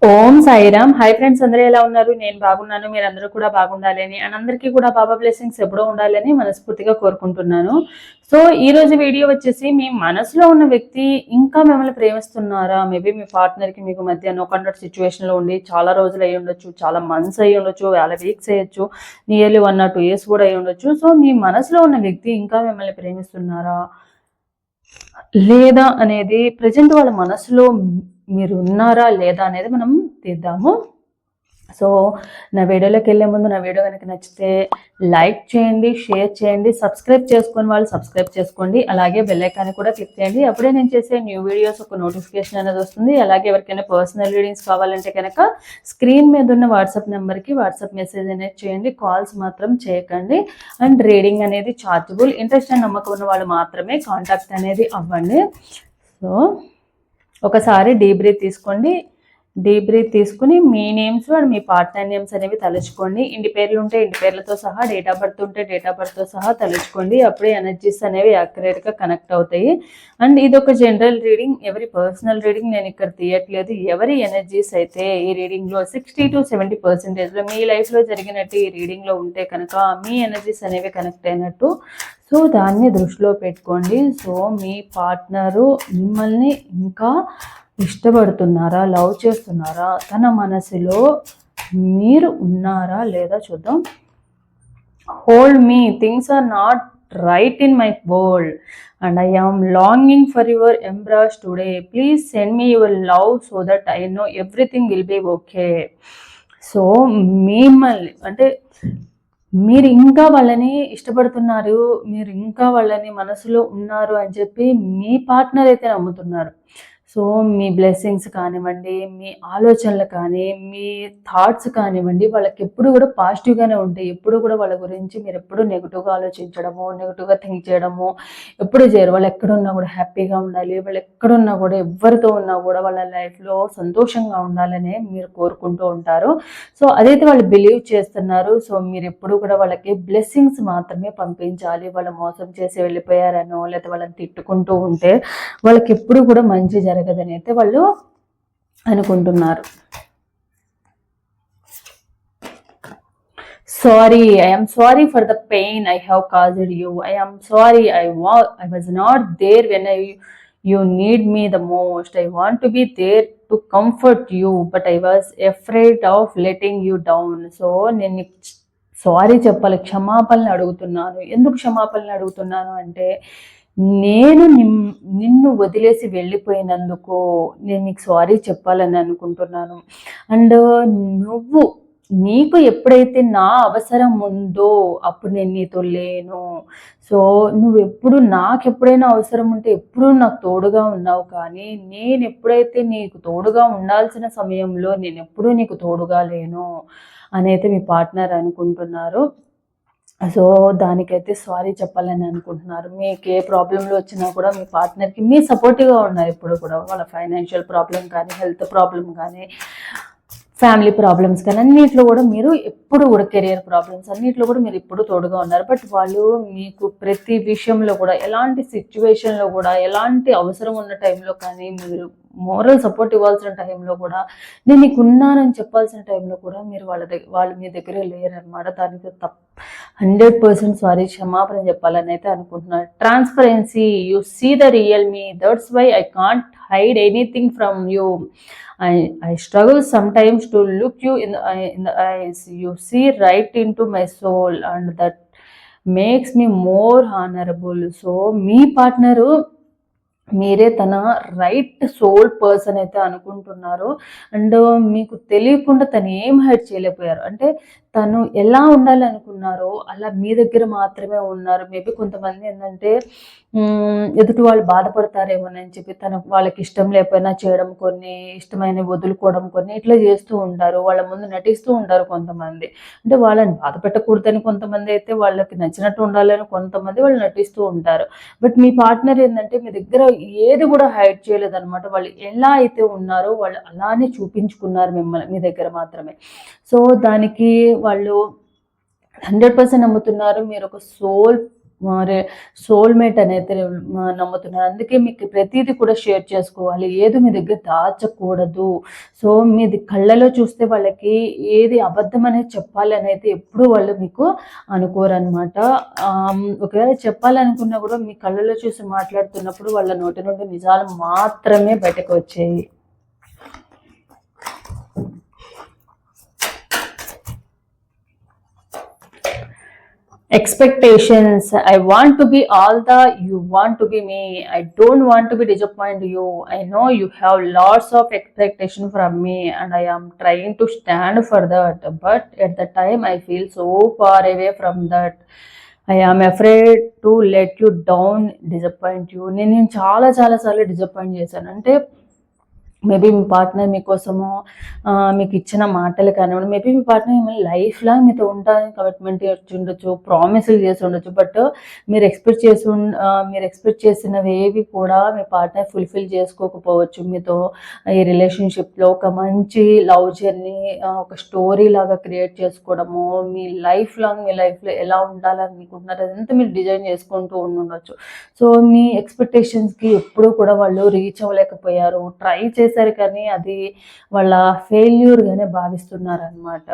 ఓం Sairam. Hi friends, అందరూ ఎలా ఉన్నారు? నేను బాగున్నాను. మీరందరూ కూడా బాగుండాలని అండ్ అందరికీ కూడా బాబా బ్లెస్సింగ్స్ ఎప్పుడూ ఉండాలని మనస్ఫూర్తిగా కోరుకుంటున్నాను. సో ఈ రోజు వీడియో వచ్చేసి, మీ మనసులో ఉన్న వ్యక్తి ఇంకా మిమ్మల్ని ప్రేమిస్తున్నారా? మేబీ మీ పార్ట్నర్కి మీకు మధ్య నో కాంటాక్ట్ సిచ్యువేషన్లో ఉండి చాలా రోజులు అయ్యి ఉండొచ్చు, చాలా మంత్స్ అయ్యి ఉండొచ్చు, చాలా వీక్స్ అయ్యొచ్చు, నియర్లీ 1 or 2 years కూడా అయ్యి ఉండొచ్చు. సో మీ మనసులో ఉన్న వ్యక్తి ఇంకా మిమ్మల్ని ప్రేమిస్తున్నారా లేదా అనేది ప్రజెంట్ వాళ్ళ మనసులో మీరు ఉన్నారా లేదా అనేది మనం తీద్దాము. సో నా వీడియోలోకి వెళ్ళే ముందు నా వీడియో కనుక నచ్చితే లైక్ చేయండి, షేర్ చేయండి, సబ్స్క్రైబ్ చేసుకొని వాళ్ళు సబ్స్క్రైబ్ చేసుకోండి. అలాగే బెల్ ఐకాన్ కూడా క్లిక్ చేయండి. అప్పుడే నేను చేసే న్యూ వీడియోస్ ఒక నోటిఫికేషన్ అనేది వస్తుంది. అలాగే ఎవరికైనా పర్సనల్ రీడింగ్స్ కావాలంటే కనుక స్క్రీన్ మీద ఉన్న వాట్సాప్ నెంబర్కి వాట్సాప్ మెసేజ్ అనేది చేయండి. కాల్స్ మాత్రం చేయకండి. అండ్ రీడింగ్ అనేది చార్జబుల్. ఇంట్రెస్ట్ అండ్ నమ్మకం ఉన్న వాళ్ళు మాత్రమే కాంటాక్ట్ అనేది అవ్వండి. సో ఒకసారి డీప్ బ్రీత్ తీసుకోండి. డీప్ బ్రీత్ తీసుకుని మీ నేమ్స్ అండ్ మీ పార్ట్నర్ నేమ్స్ అనేవి తలుచుకోండి. ఇంటి పేర్లు ఉంటే ఇంటి పేర్లతో సహా, డేట్ ఆఫ్ బర్త్ ఉంటే డేట్ ఆఫ్ బర్త్తో సహా తలుచుకోండి. అప్పుడే ఎనర్జీస్ అనేవి యాక్యురేట్గా కనెక్ట్ అవుతాయి. అండ్ ఇది ఒక జనరల్ రీడింగ్, ఎవరి పర్సనల్ రీడింగ్ నేను ఇక్కడ తీయట్లేదు. ఎవరి ఎనర్జీస్ అయితే ఈ రీడింగ్లో 60 to 70% మీ లైఫ్లో జరిగినట్టు ఈ రీడింగ్లో ఉంటే కనుక మీ ఎనర్జీస్ అనేవి కనెక్ట్ అయినట్టు. సో దాన్ని దృష్టిలో పెట్టుకోండి. సో మీ పార్ట్నరు మిమ్మల్ని ఇంకా ఇష్టపడుతున్నారా, లవ్ చేస్తున్నారా, తన మనసులో మీరు ఉన్నారా లేదా చూద్దాం. Hold me, things are not right in my world and I am longing for your embrace today. Please send me your love so that I know everything will be okay. So మిమ్మల్ని అంటే మీరు ఇంకా వాళ్ళని ఇష్టపడుతున్నారు, మీరు ఇంకా వాళ్ళని మనసులో ఉన్నారు అని చెప్పి మీ పార్ట్నర్ అయితే నమ్ముతున్నారు. సో మీ బ్లెస్సింగ్స్ కానివ్వండి, మీ ఆలోచనలు కానీ, మీ థాట్స్ కానివ్వండి, వాళ్ళకి ఎప్పుడు కూడా పాజిటివ్గానే ఉంటాయి. ఎప్పుడు కూడా వాళ్ళ గురించి మీరు ఎప్పుడు నెగిటివ్గా ఆలోచించడము, నెగిటివ్గా థింక్ చేయడము ఎప్పుడు చేయరు. వాళ్ళు ఎక్కడున్నా కూడా హ్యాపీగా ఉండాలి, వాళ్ళు ఎక్కడున్నా కూడా ఎవరితో ఉన్నా కూడా వాళ్ళ లైఫ్లో సంతోషంగా ఉండాలని మీరు కోరుకుంటూ ఉంటారు. సో అదైతే వాళ్ళు బిలీవ్ చేస్తున్నారు. సో మీరు ఎప్పుడు కూడా వాళ్ళకి బ్లెస్సింగ్స్ మాత్రమే పంపించాలి. వాళ్ళు మోసం చేసి వెళ్ళిపోయారనో లేకపోతే వాళ్ళని తిట్టుకుంటూ ఉంటే వాళ్ళకి ఎప్పుడు కూడా మంచి జరగదని అయితే వాళ్ళు అనుకుంటున్నారు. Sorry, I am sorry for the pain I have caused you. I am sorry I was not there when you need me the most. I want to be there to comfort you, but I was afraid of letting you down. So నేను sorry చెప్పాలి, క్షమాపణలు అడుగుతున్నాను. ఎందుకు క్షమాపణలు అడుగుతున్నాను అంటే, నేను నిన్ను వదిలేసి వెళ్ళిపోయినందుకు నేను నీకు సారీ చెప్పాలని అనుకుంటున్నాను. అండ్ నీకు ఎప్పుడైతే నా అవసరం ఉందో అప్పుడు నేను నీతో లేను. సో నువ్వు ఎప్పుడు నాకు ఎప్పుడైనా అవసరం ఉంటే ఎప్పుడు నాకు తోడుగా ఉన్నావు, కానీ నేను ఎప్పుడైతే నీకు తోడుగా ఉండాల్సిన సమయంలో నేను ఎప్పుడూ నీకు తోడుగా లేను అని అయితే మీ పార్ట్నర్ అనుకుంటున్నారు. సో దానికైతే సారీ చెప్పాలని అనుకుంటున్నారు. మీకు ఏ ప్రాబ్లంలో వచ్చినా కూడా మీ పార్ట్నర్కి మీ సపోర్టివ్గా ఉన్నారు. ఎప్పుడు కూడా వాళ్ళ ఫైనాన్షియల్ ప్రాబ్లం కానీ, హెల్త్ ప్రాబ్లం కానీ, ఫ్యామిలీ ప్రాబ్లమ్స్ కానీ అన్నింటిలో కూడా మీరు ఎప్పుడు కూడా, కెరియర్ ప్రాబ్లమ్స్ అన్నింటిలో కూడా మీరు ఎప్పుడు తోడుగా ఉన్నారు. బట్ వాళ్ళు మీకు ప్రతి విషయంలో కూడా, ఎలాంటి సిచ్యువేషన్లో కూడా, ఎలాంటి అవసరం ఉన్న టైంలో కానీ, మీరు మోరల్ సపోర్ట్ ఇవ్వాల్సిన టైంలో కూడా, నేను నీకు ఉన్నానని చెప్పాల్సిన టైంలో కూడా మీరు వాళ్ళు మీ దగ్గరే లేరనమాట. దానికి 100% సారీ, క్షమాపణ చెప్పాలని అయితే అనుకుంటున్నారు. Transparency, you see the real me, that's why I can't hide anything from you. I struggle sometimes to look you in the eyes. You see right into my soul and that makes me more honorable. So me partner మీరే తన right soul person అయితే అనుకుంటున్నారు. And మీకు తెలియకుండా తను ఏం hide చేయలేకపోయారు. అంటే తను ఎలా ఉండాలి అనుకున్నారో అలా మీ దగ్గర మాత్రమే ఉన్నారు. మేబీ కొంతమంది ఏంటంటే ఎదుటి వాళ్ళు బాధపడతారేమోనని చెప్పి వాళ్ళకి ఇష్టం లేకపోయినా చేయడం, కొన్ని ఇష్టమైనవి వదులుకోవడం, కొన్ని ఇట్లా చేస్తూ ఉంటారు. వాళ్ళ ముందు నటిస్తూ ఉంటారు కొంతమంది. అంటే వాళ్ళని బాధ పెట్టకూడదని కొంతమంది, అయితే వాళ్ళకి నచ్చినట్టు ఉండాలని కొంతమంది వాళ్ళు నటిస్తూ ఉంటారు. బట్ మీ పార్ట్నర్ ఏంటంటే మీ దగ్గర ఏది కూడా హైడ్ చేయలేదన్నమాట. వాళ్ళు ఎలా అయితే ఉన్నారో వాళ్ళు అలానే చూపించుకున్నారు మిమ్మల్ని మీ దగ్గర మాత్రమే. సో దానికి వాళ్ళు 100% నమ్ముతున్నారు. మీరు ఒక సోల్ సోల్మేట్ అనేది నమ్ముతున్నారు. అందుకే మీకు ప్రతిదీ కూడా షేర్ చేసుకోవాలి, ఏది మీ దగ్గర దాచకూడదు. సో మీది కళ్ళలో చూస్తే వాళ్ళకి ఏది అబద్ధం అనేది చెప్పాలి అనేది ఎప్పుడు వాళ్ళు మీకు అనుకోరనమాట. ఒకవేళ చెప్పాలనుకున్నా కూడా మీ కళ్ళలో చూసి మాట్లాడుతున్నప్పుడు వాళ్ళ నోటి నుండి నిజాలు మాత్రమే బయటకు వచ్చాయి. Expectations. I want to be all the you want to be me. I don't want to be disappoint you. I know you have lots of expectation from me and I am trying to stand for that, but at the time I feel so far away from that. I am afraid to let you down, disappoint you. నేను చాలా సార్లు disappoint చేశాను. అంటే maybe మీ partner మీకోసము మీకు ఇచ్చిన మాటలు కానివ్వండి, maybe మీ partner మిమ్మల్ని లైఫ్ లాంగ్ మీతో ఉంటారని కమిట్మెంట్ ఇచ్చి ఉండొచ్చు, ప్రామిసులు చేసి ఉండొచ్చు. బట్ మీరు ఎక్స్పెక్ట్ చేసినవి ఏవి కూడా మీ పార్ట్నర్ ఫుల్ఫిల్ చేసుకోకపోవచ్చు. మీతో ఈ రిలేషన్షిప్లో ఒక మంచి లవ్ జర్నీ, ఒక స్టోరీ లాగా క్రియేట్ చేసుకోవడము, మీ లైఫ్లో ఎలా ఉండాలనుకుంటున్నారు అదంతా మీరు డిజైన్ చేసుకుంటూ ఉండొచ్చు. సో మీ ఎక్స్పెక్టేషన్స్కి ఎప్పుడూ కూడా వాళ్ళు రీచ్ అవ్వలేకపోయారు, ట్రై చేశారు కానీ అది వాళ్ళ ఫెయిల్యూర్ గానే భావిస్తున్నారు అనమాట.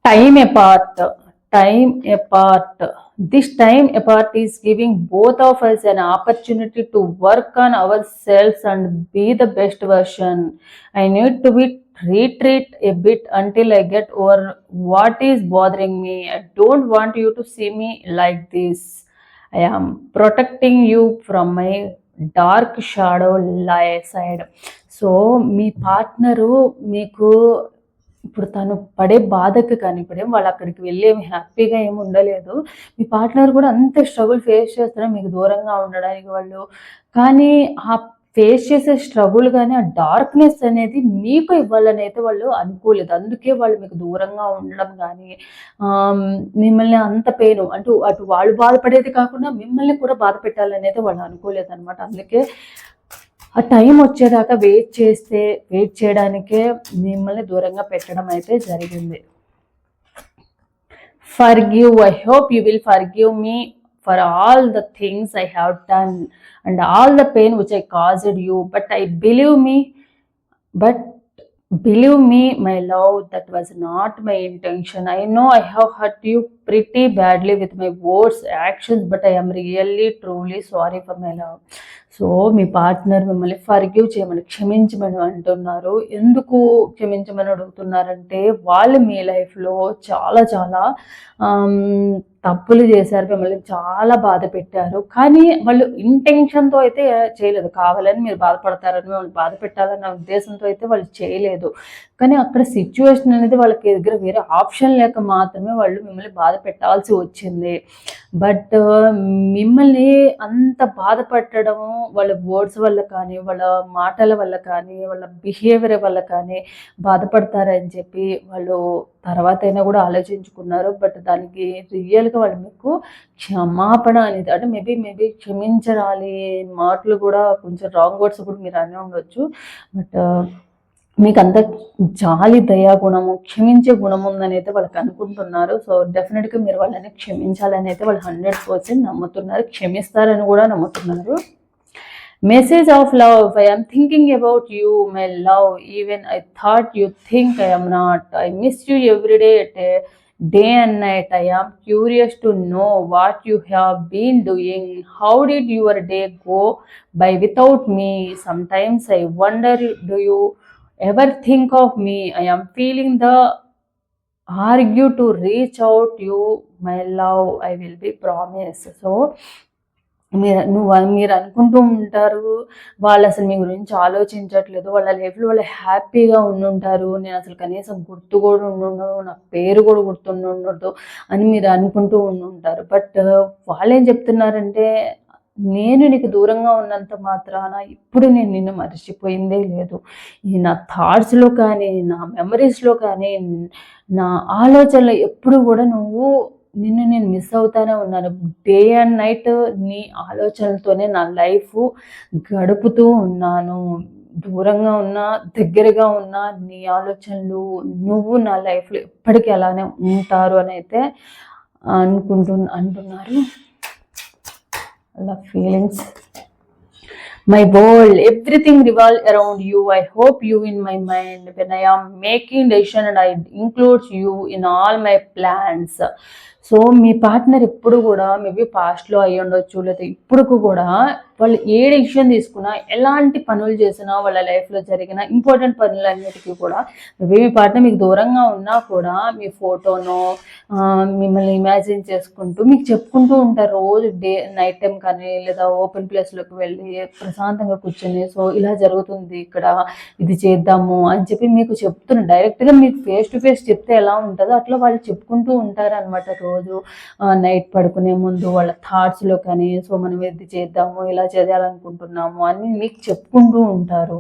Time apart. This time apart is giving both of us an opportunity to work on ourselves and be the best version. I need to retreat a bit until I get over what is bothering me. I don't want you to see me like this. I am protecting you from my dark shadow side. So me partner మీకు ఇప్పుడు తను పడే బాధకు కానీ ఇప్పుడేం వాళ్ళు అక్కడికి వెళ్ళి ఏమి హ్యాపీగా ఏమి ఉండలేదు. మీ పార్ట్నర్ కూడా అంత స్ట్రగుల్ ఫేస్ చేస్తున్నారు మీకు దూరంగా ఉండడానికి వాళ్ళు. కానీ ఆ ఫేస్ చేసే స్ట్రగుల్ కానీ ఆ డార్క్నెస్ అనేది మీకు ఇవ్వాలని అయితే వాళ్ళు అనుకోలేదు. అందుకే వాళ్ళు మీకు దూరంగా ఉండడం కానీ మిమ్మల్ని అంత పెయిన్ అటు వాళ్ళు బాధపడేది కాకుండా మిమ్మల్ని కూడా బాధ పెట్టాలని అయితే వాళ్ళు అనుకోలేదు అనమాట. అందుకే ఆ టైం వచ్చేదాకా వెయిట్ చేయడానికే మిమ్మల్ని దూరంగా పెట్టడం అయితే జరిగింది. Forgive. I hope you will forgive me for all the things I have done and all the pain which I caused you. But believe me, my love, that was not my intention. I know I have hurt you pretty badly with my words, actions, but I am really, truly sorry for my love. So me partner మిమ్మల్ని forgive చేయమని, క్షమించమని అంటున్నారు. ఎందుకు క్షమించమని అడుగుతున్నారంటే వాళ్ళు మీ లైఫ్లో చాలా తప్పులు చేశారు, మిమ్మల్ని చాలా బాధ పెట్టారు. కానీ వాళ్ళు ఇంటెన్షన్తో అయితే చేయలేదు, కావాలని మీరు బాధపడతారని మిమ్మల్ని బాధ పెట్టాలన్న ఉద్దేశంతో అయితే వాళ్ళు చేయలేదు. కానీ అక్కడ సిచ్యువేషన్ అనేది వాళ్ళకి దగ్గర వేరే ఆప్షన్ లేక మాత్రమే వాళ్ళు మిమ్మల్ని బాధ పెట్టాల్సి వచ్చింది. బట్ మిమ్మల్ని అంత బాధపడము వాళ్ళ వర్డ్స్ వల్ల కానీ, వాళ్ళ మాటల వల్ల కానీ, వాళ్ళ బిహేవియర్ వల్ల కానీ బాధపడతారని చెప్పి వాళ్ళు తర్వాత అయినా కూడా ఆలోచించుకున్నారు. బట్ దానికి రియల్గా వాళ్ళు మీకు క్షమాపణ అనేది అంటే మేబీ క్షమించరాలి మాటలు కూడా కొంచెం రాంగ్ వర్డ్స్ కూడా మీరు అని ఉండొచ్చు. బట్ మీకు అంత జాలి, దయా గుణము, క్షమించే గుణం ఉందని అయితే వాళ్ళకి అనుకుంటున్నారు. సో డెఫినెట్గా మీరు వాళ్ళని క్షమించాలని అయితే వాళ్ళు 100% నమ్ముతున్నారు, క్షమిస్తారని కూడా నమ్ముతున్నారు. Message of love. I am thinking about you, my love. Even I thought you think I am not. I miss you every day and night. I am curious to know what you have been doing. How did your day go by without me? Sometimes I wonder, do you ever think of me? I am feeling the urge to reach out you, my love. I will be promised. So మీరు అనుకుంటూ ఉంటారు వాళ్ళు అసలు మీ గురించి ఆలోచించట్లేదు, వాళ్ళ లైఫ్లో వాళ్ళు హ్యాపీగా ఉండుంటారు, నేను అసలు కనీసం గుర్తు కూడా ఉండుండదు, నా పేరు కూడా గుర్తుండదు అని మీరు అనుకుంటూ ఉండుంటారు. బట్ వాళ్ళు ఏం చెప్తున్నారంటే నేను నీకు దూరంగా ఉన్నంత మాత్రాన ఇప్పుడు నేను నిన్ను మర్చిపోయిందే లేదు. ఈ నా థాట్స్లో కానీ, నా మెమరీస్లో కానీ, నా ఆలోచనలో ఎప్పుడు కూడా నిన్ను నేను మిస్ అవుతానే ఉన్నాను. డే అండ్ నైట్ నీ ఆలోచనలతోనే నా లైఫ్ గడుపుతూ ఉన్నాను. దూరంగా ఉన్నా దగ్గరగా ఉన్నా నీ ఆలోచనలు నువ్వు నా లైఫ్లో ఎప్పటికీ అలానే ఉంటారు అని అయితే అంటున్నారు. అలా feelings. My world, everything revolves around you. I hope you in my mind when I am making decision and I includes you in all my plans. So me partner ఎప్పుడు కూడా మేబీ పాస్ట్లో అయ్యి ఉండొచ్చు, లేదా ఇప్పుడు కూడా వాళ్ళు ఏ డెసిషన్ తీసుకున్నా, ఎలాంటి పనులు చేసినా, వాళ్ళ లైఫ్లో జరిగిన ఇంపార్టెంట్ పనులన్నిటికీ కూడా మేబీ మీ పార్ట్నర్ మీకు దూరంగా ఉన్నా కూడా మీ ఫోటోనో మిమ్మల్ని ఇమాజిన్ చేసుకుంటూ మీకు చెప్పుకుంటూ ఉంటారు రోజు నైట్ టైం కానీ, లేదా ఓపెన్ ప్లేస్లోకి వెళ్ళి ప్రశాంతంగా కూర్చొని సో ఇలా జరుగుతుంది ఇక్కడ, ఇది చేద్దాము అని చెప్పి మీకు చెప్తున్నారు. డైరెక్ట్గా మీకు ఫేస్ టు ఫేస్ చెప్తే ఎలా ఉంటుందో అట్లా వాళ్ళు చెప్పుకుంటూ ఉంటారు అనమాట. రోజు నైట్ పడుకునే ముందు వాళ్ళ థాట్స్లో కానీ సో మనం ఇది చేద్దాము, ఇలా చేయాలనుకుంటున్నాము అని మీకు చెప్పుకుంటూ ఉంటారు.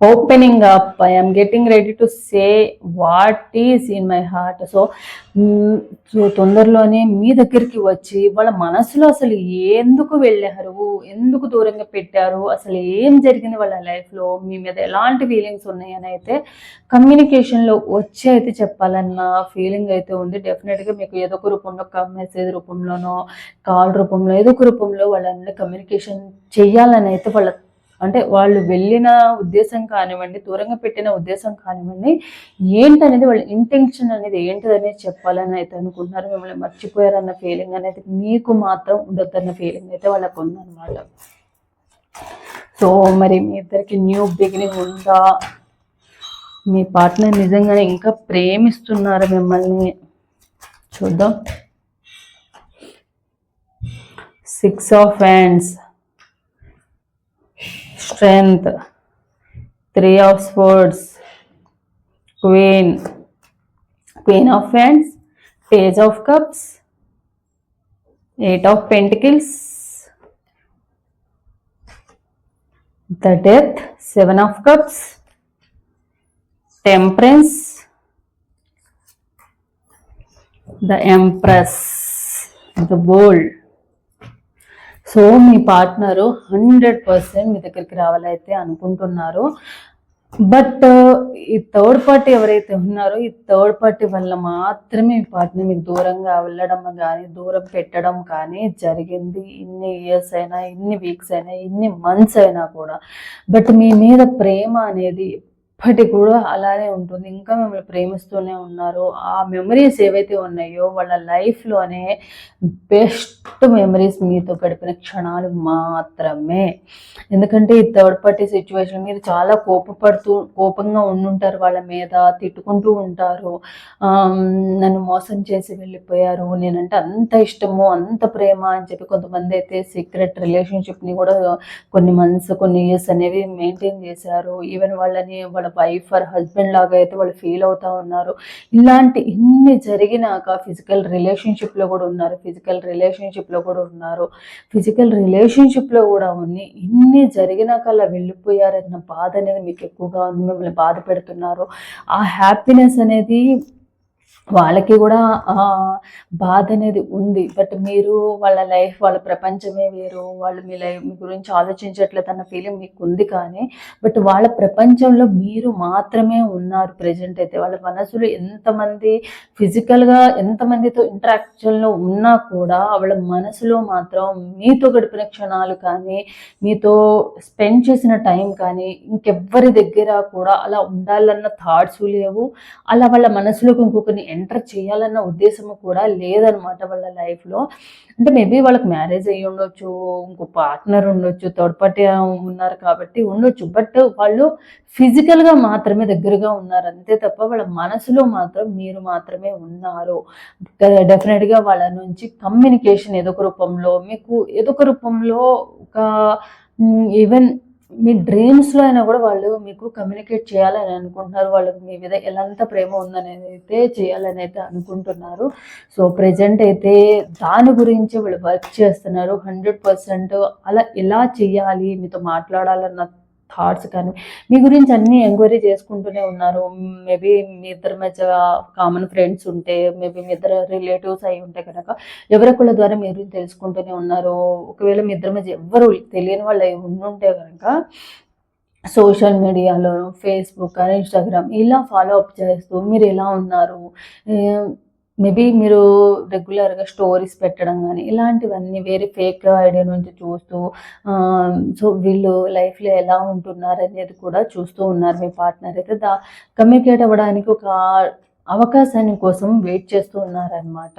Opening up, I am getting ready to say what is in my heart. So తొందరలోనే మీ దగ్గరికి వచ్చి వాళ్ళ మనసులో అసలు ఎందుకు వెళ్ళారు, ఎందుకు దూరంగా పెట్టారు, అసలు ఏం జరిగింది వాళ్ళ లైఫ్లో, మీ మీద ఎలాంటి ఫీలింగ్స్ ఉన్నాయని అయితే కమ్యూనికేషన్లో వచ్చి అయితే చెప్పాలన్న ఫీలింగ్ అయితే ఉంది. డెఫినెట్గా మీకు ఏదో ఒక రూపంలో మెసేజ్ రూపంలోనో కాల్ రూపంలో ఏదో ఒక రూపంలో వాళ్ళని కమ్యూనికేషన్ చెయ్యాలని అయితే అంటే వాళ్ళు వెళ్ళిన ఉద్దేశం కానివ్వండి, దూరంగా పెట్టిన ఉద్దేశం కానివ్వండి, ఏంటనేది వాళ్ళ ఇంటెన్షన్ అనేది ఏంటిదనేది చెప్పాలని అయితే అనుకుంటున్నారు. మిమ్మల్ని మర్చిపోయారన్న ఫీలింగ్ అనేది మీకు మాత్రం ఉండొద్దన్న ఫీలింగ్ అయితే వాళ్ళకు ఉందన్నమాట. సో మరి మీ ఇద్దరికి న్యూ బిగినింగ్ ఉందా, మీ పార్ట్నర్ నిజంగానే ఇంకా ప్రేమిస్తున్నారు మిమ్మల్ని, చూద్దాం. 6 of Wands, Strength, 3 of Swords, Queen of Wands, Page of Cups, 8 of Pentacles, the Death, 7 of Cups, Temperance, the Empress, the Bull. So me partner 100% మీ దగ్గరికి రావాలైతే అనుకుంటున్నారు. బట్ ఈ థర్డ్ పార్టీ ఎవరైతే ఉన్నారో ఈ థర్డ్ పార్టీ వల్ల మాత్రమే మీ పార్ట్నర్ మీకు దూరంగా వెళ్ళడం కానీ, దూరం పెట్టడం కానీ జరిగింది. ఇన్ని ఇయర్స్ అయినా, ఇన్ని వీక్స్ అయినా, ఇన్ని మంత్స్ అయినా కూడా. బట్ మీ మీద ప్రేమ అనేది ఎప్పటికి కూడా అలానే ఉంటుంది. ఇంకా మిమ్మల్ని ప్రేమిస్తూనే ఉన్నారు. ఆ మెమరీస్ ఏవైతే ఉన్నాయో వాళ్ళ లైఫ్లోనే బెస్ట్ మెమరీస్ మీతో గడిపిన క్షణాలు మాత్రమే. ఎందుకంటే ఈ థర్డ్ పార్టీ సిచ్యువేషన్ మీరు చాలా కోపంగా ఉండుంటారు, వాళ్ళ మీద తిట్టుకుంటూ ఉంటారు. నన్ను మోసం చేసి వెళ్ళిపోయారు, నేనంటే అంత ఇష్టము, అంత ప్రేమ అని చెప్పి కొంతమంది అయితే సీక్రెట్ రిలేషన్షిప్ని కూడా కొన్ని మంత్స్, కొన్ని ఇయర్స్ అనేవి మెయింటైన్ చేశారు. ఈవెన్ వాళ్ళని వాళ్ళ వైఫ్ ఆర్ హస్బెండ్ లాగా అయితే వాళ్ళు ఫీల్ అవుతా ఉన్నారు. ఇలాంటి ఇన్ని జరిగినాక ఫిజికల్ రిలేషన్షిప్లో కూడా ఉన్నారు, ఫిజికల్ రిలేషన్షిప్లో కూడా ఉంది. ఇన్ని జరిగినాక అలా వెళ్ళిపోయారన్న బాధ అనేది మీకు ఎక్కువగా ఉంది, మిమ్మల్ని బాధ పెడుతున్నారు. ఆ హ్యాపీనెస్ అనేది వాళ్ళకి కూడా బాధ అనేది ఉంది. బట్ మీరు వాళ్ళ లైఫ్, వాళ్ళ ప్రపంచమే వేరు, వాళ్ళు మీ గురించి ఆలోచించట్లేదు అన్న ఫీలింగ్ మీకు ఉంది. కానీ బట్ వాళ్ళ ప్రపంచంలో మీరు మాత్రమే ఉన్నారు ప్రజెంట్ అయితే. వాళ్ళ మనసులో ఎంతమంది ఫిజికల్గా ఎంతమందితో ఇంటరాక్షన్లో ఉన్నా కూడా వాళ్ళ మనసులో మాత్రం మీతో గడిపిన క్షణాలు కానీ, మీతో స్పెండ్ చేసిన టైం కానీ ఇంకెవ్వరి దగ్గర కూడా అలా ఉండాలన్న థాట్స్ లేవు. అలా వాళ్ళ మనసులోకి ఇంకొకరిని ఎంటర్ చేయాలన్న ఉద్దేశము కూడా లేదనమాట వాళ్ళ లైఫ్లో. అంటే మేబీ వాళ్ళకి మ్యారేజ్ అయ్యి ఉండొచ్చు, ఇంకో పార్ట్నర్ ఉండొచ్చు, థర్డ్ పార్టీ ఉన్నారు కాబట్టి ఉండొచ్చు. బట్ వాళ్ళు ఫిజికల్గా మాత్రమే దగ్గరగా ఉన్నారు అంతే తప్ప వాళ్ళ మనసులో మాత్రం మీరు మాత్రమే ఉన్నారు. డెఫినెట్గా వాళ్ళ నుంచి కమ్యూనికేషన్ ఏదో ఒక రూపంలో, మీకు ఏదో ఒక రూపంలో ఒక ఈవెన్ మీ డ్రీమ్స్లో అయినా కూడా వాళ్ళు మీకు కమ్యూనికేట్ చేయాలని అనుకుంటున్నారు. వాళ్ళకి మీ మీద ఎలాంటి ప్రేమ ఉందనేది అయితే చేయాలని అయితే అనుకుంటున్నారు. సో ప్రజెంట్ అయితే దాని గురించి వాళ్ళు వర్క్ చేస్తున్నారు 100%. అలా ఎలా చేయాలి, మీతో మాట్లాడాలన్న థాట్స్ కానీ మీ గురించి అన్నీ ఎంక్వైరీ చేసుకుంటూనే ఉన్నారు. మేబీ మీ ఇద్దరి మధ్య కామన్ ఫ్రెండ్స్ ఉంటే, మేబీ మీ ఇద్దరు రిలేటివ్స్ అయి ఉంటే కనుక ఎవరొకళ్ళ ద్వారా మీ గురించి తెలుసుకుంటూనే ఉన్నారు. ఒకవేళ మీ ఇద్దరి మధ్య ఎవ్వరు తెలియని వాళ్ళు అయి ఉండుంటే కనుక సోషల్ మీడియాలో ఫేస్బుక్, ఇన్స్టాగ్రామ్ ఇలా ఫాలో అప్ చేస్తూ మీరు ఎలా ఉన్నారు, మేబీ మీరు రెగ్యులర్గా స్టోరీస్ పెట్టడం కానీ ఇలాంటివన్నీ వేరే ఫేక్ ఐడియా నుంచి చూస్తూ సో వీళ్ళు లైఫ్లో ఎలా ఉంటున్నారు అనేది కూడా చూస్తూ ఉన్నారు. మీ పార్ట్నర్ అయితే కమ్యూనికేట్ అవ్వడానికి ఒక అవకాశాన్ని కోసం వెయిట్ చేస్తూ ఉన్నారనమాట.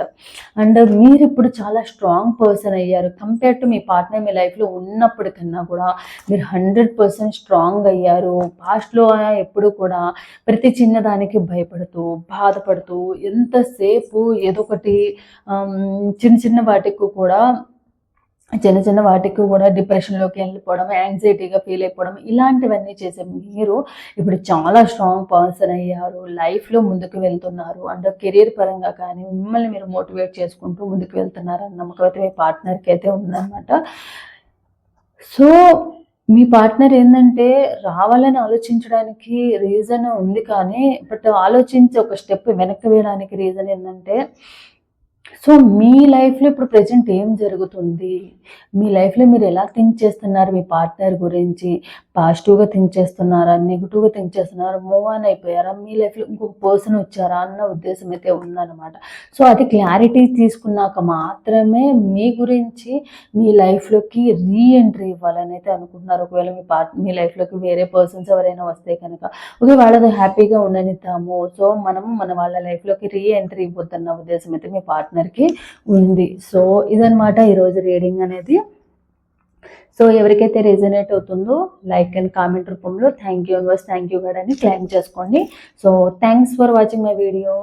అండ్ మీరు ఇప్పుడు చాలా స్ట్రాంగ్ పర్సన్ అయ్యారు. కంపేర్ టు మీ పార్ట్నర్ మీ లైఫ్లో ఉన్నప్పటికన్నా కూడా మీరు 100% స్ట్రాంగ్ అయ్యారు. పాస్ట్లో ఎప్పుడు కూడా ప్రతి చిన్నదానికి భయపడుతూ బాధపడుతూ ఎంతసేపు ఏదో ఒకటి చిన్న చిన్న వాటికి కూడా డిప్రెషన్లోకి వెళ్ళిపోవడం, యాంగ్జైటీగా ఫీల్ అయిపోవడం ఇలాంటివన్నీ చేసే మీరు ఇప్పుడు చాలా స్ట్రాంగ్ పర్సన్ అయ్యారు. లైఫ్లో ముందుకు వెళ్తున్నారు. అండ్ కెరీర్ పరంగా కానీ మిమ్మల్ని మీరు మోటివేట్ చేసుకుంటూ ముందుకు వెళ్తున్నారు అన్న నమ్మకం అయితే మీ పార్ట్నర్కి అయితే ఉందన్నమాట. సో మీ పార్ట్నర్ ఏంటంటే రావాలని ఆలోచించడానికి రీజన్ ఉంది, కానీ బట్ ఆలోచించి ఒక స్టెప్ వెనక్కి వేయడానికి రీజన్ ఏంటంటే, సో మీ లైఫ్లో ఇప్పుడు ప్రజెంట్ ఏం జరుగుతుంది, మీ లైఫ్లో మీరు ఎలా థింక్ చేస్తున్నారు, మీ పార్ట్నర్ గురించి పాజిటివ్గా థింక్ చేస్తున్నారా, నెగిటివ్గా థింక్ చేస్తున్నారా, మూవ్ ఆన్ అయిపోయారా, మీ లైఫ్లో ఇంకొక పర్సన్ వచ్చారా అన్న ఉద్దేశం అయితే ఉందన్నమాట. సో అది క్లారిటీ తీసుకున్నాక మాత్రమే మీ గురించి మీ లైఫ్లోకి రీఎంట్రీ ఇవ్వాలని అయితే అనుకుంటున్నారు. ఒకవేళ మీ లైఫ్లోకి వేరే పర్సన్స్ ఎవరైనా వస్తే కనుక ఓకే వాళ్ళది హ్యాపీగా ఉండనిద్దాము, సో మనము మన వాళ్ళ లైఫ్లోకి రీఎంట్రీ ఇవ్వద్దన్న ఉద్దేశం అయితే మీ పార్ట్నర్కి ఉంది. సో ఇదన్నమాట ఈరోజు రీడింగ్ అనేది. సో ఎవరికైతే రెజనేట్ అవుతుందో లైక్ అండ్ కామెంట్ రూపంలో thank you universe, thank you God అని క్లైమ్ చేసుకోండి. So thanks for watching my video.